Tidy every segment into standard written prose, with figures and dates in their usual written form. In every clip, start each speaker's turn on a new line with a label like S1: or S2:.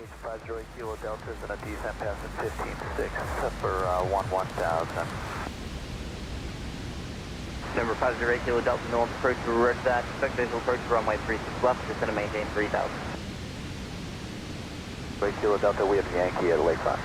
S1: 50 Kilo Delta is in a descent path at 15.6 for 11,000.
S2: Number 50 Kilo Delta, no approach to reverse that. Expect visual approach to runway 36 left, just going to maintain 3,000.
S1: 3 Kilo Delta, we have Yankee at Lakefront.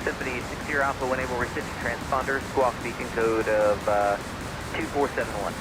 S2: Symphony 60 Alpha, when able, receive transponder, squawk beacon code of 2471.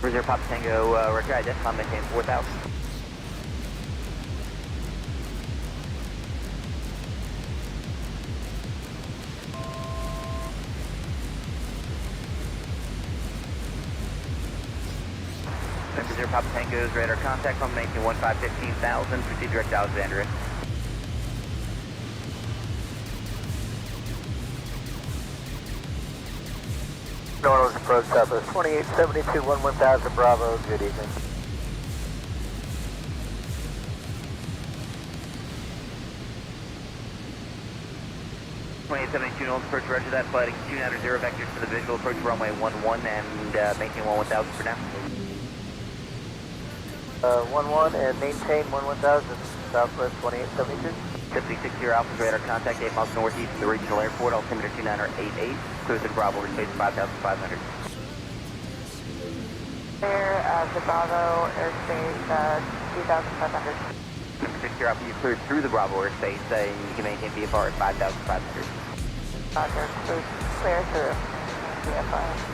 S2: Reserve Papa Tango, Roger, identify, maintain 4,000. Reserve Papa Tango's radar contact, culmination 15,000, proceed direct to Alexandria.
S1: Northwest approach Southwest 2872, 11,000 Bravo, good evening.
S2: North approach, roger that, flighting 290 vectors to the visual approach runway 11 and maintain 11,000 for now.
S1: 11 and maintain 11,000 Southwest 2872.
S2: 5060 Alpha's radar contact 8 miles northeast of the regional airport, altimeter 2988, clear to Bravo, airspace 5,500.
S3: Clear the Bravo airspace 2,500.
S2: 5060 Alpha, you cleared through the Bravo airspace and you can maintain VFR at 5,500.
S3: Roger, clear through VFR.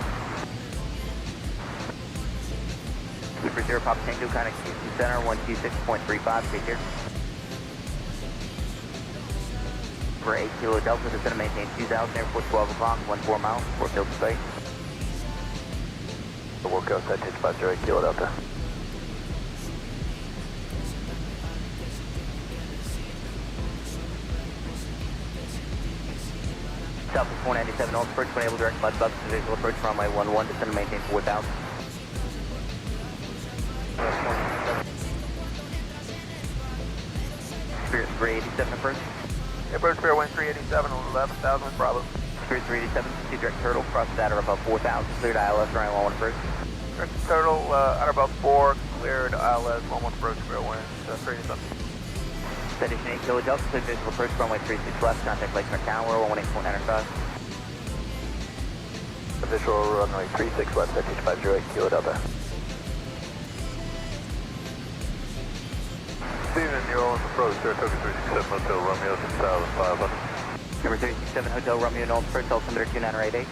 S2: Super Zero Papa Tango, connect Houston Center 126.35, take care. For 8 Kilo Delta, it's going to maintain 2,000, airport 12 o'clock, 14 miles, Fort Field space.
S1: The World Coast, that 50 Kilo Delta.
S2: Southwest 497, North approach, when able, direct flight bus to visual approach runway 11, it's going to maintain 4,000. Spirit 387 approach.
S1: Airport Fairway 387 on 11,000 Bravo.
S2: Spirit 387, proceed direct turtle, cross that or above 4,000, cleared ILS runway 11 approach.
S1: Direct turtle at above 4, cleared ILS 11 approach Fairway 387.
S2: Station 8 Kilo Delta, clear visual approach runway 36 left, contact Lakeshore Tower 118.95.
S1: Visual runway 36 left, that 50 Kilo Delta. Steven, New Orleans approach, Saratoga 367 Hotel Romeo 6,500.
S2: Number 367 Hotel Romeo, North approach, altimeter 2988.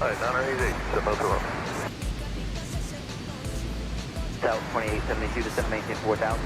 S1: Alright, 988, 7 Hotel Romeo.
S2: South 2872 to 7 maintain 4,000.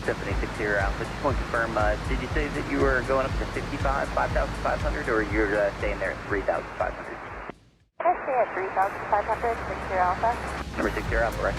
S2: Symphony 60 Alpha. Just want to confirm, did you say that you were going up to 55, 5,500, or you're staying there at 3,500?
S3: I stay at 3,500, 60 Alpha.
S2: Number 60 Alpha, right?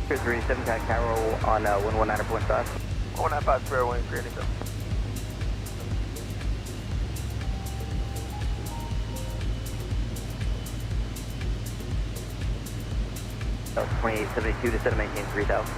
S2: Here's 37, Tag Cairo on 119.5.
S1: 195 square wing, grading go.
S2: That was 2872 to set and maintain 3,000.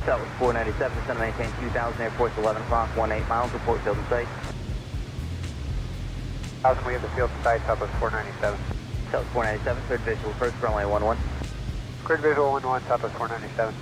S2: That was 497, descend and maintain 2,000, airport's 11 o'clock, 18 miles, report field in sight.
S1: House, we have the field in sight, top of 497.
S2: That was 497, third visual, approach runway 11.
S1: Grid visual 11, top of 497.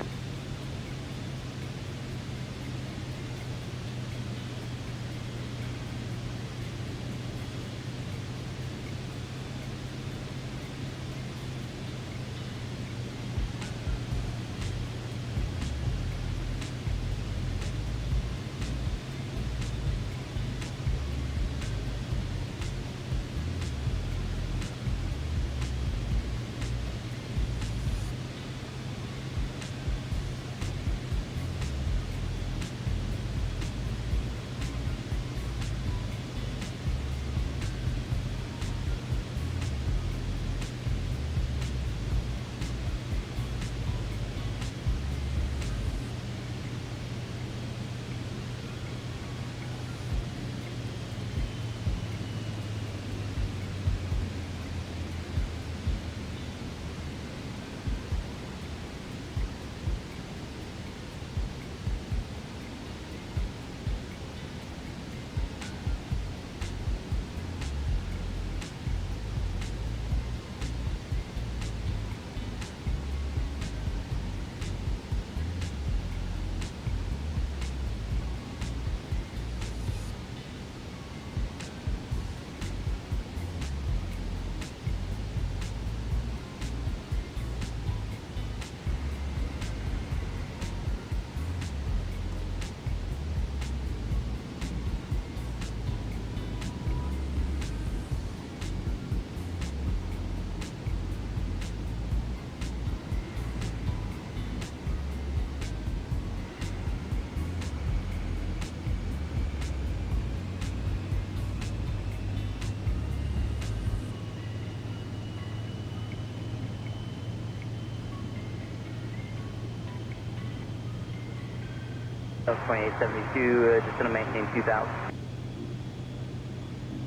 S2: South 2872, just going to maintain 2000.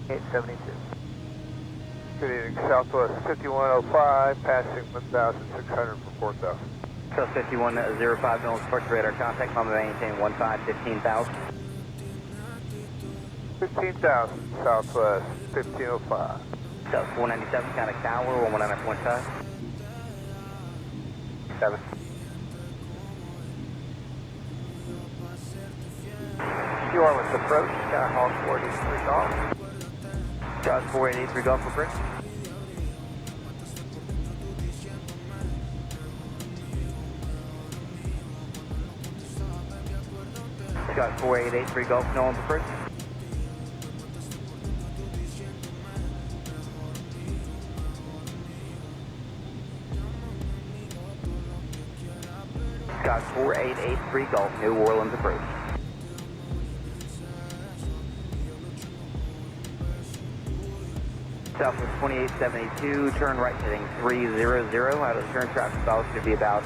S1: 872. Good evening, Southwest 5105, passing 1,600 for 4,000.
S2: South 5105, no departure radar contact, climb and maintain 15,000.
S1: 15,000, Southwest 1505.
S2: South 497, kind of tower, 119.5.
S1: 7. Shoreless approach, Skyhawk 43 Golf.
S2: Scott 4883 Golf approach. Scott 4883 Golf, no one's approach. Scott 4883 Golf, New Orleans approach. Southwest 2872, turn right heading 300. Out of the turn traffic stall should be about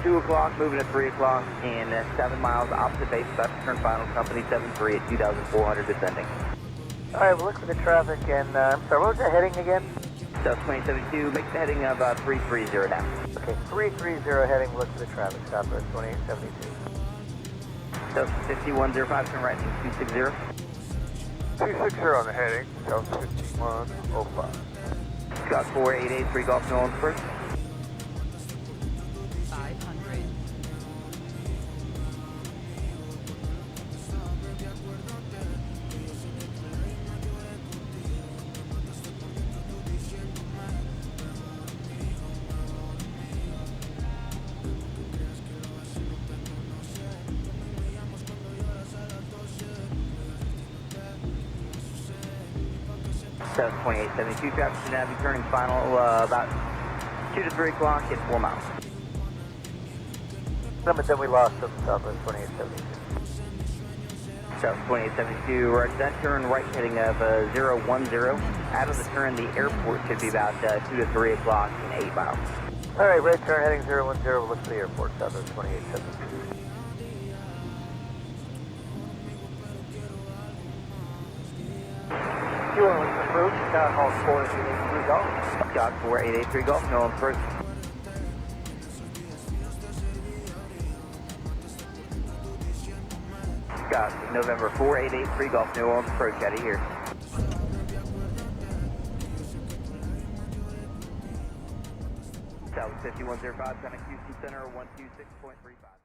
S2: 2 o'clock, moving to 3 o'clock, and 7 miles opposite base, about to turn final, company 73 at 2,400 descending.
S1: All right, we'll look for the traffic, and I'm sorry, what was the heading again?
S2: South 2072, make the heading of 330 now.
S1: Okay, 330 heading, look for the traffic, Southwest 2872.
S2: South 5105, turn right heading 260.
S1: 260 on the heading, South 5105.
S2: Scott 4883 Golf, no one's first.
S4: 500.
S2: South 2872, traffic should now be turning final about 2 to 3 o'clock at 4 miles.
S1: Then we lost them, Southwest 2872.
S2: South 2872, right, that turn right heading of 010. Out of the turn, the airport should be about 2 to 3 o'clock and 8 miles.
S1: All right, right turn heading 010, we'll look for the airport, Southwest 2872. Shoreless approach, Skyhawk 4883 Golf.
S2: Scott 4883 Golf, no one's first. Scott, November 4883 Golf, New Orleans approach out of here. South 5105, Houston Center 126.35.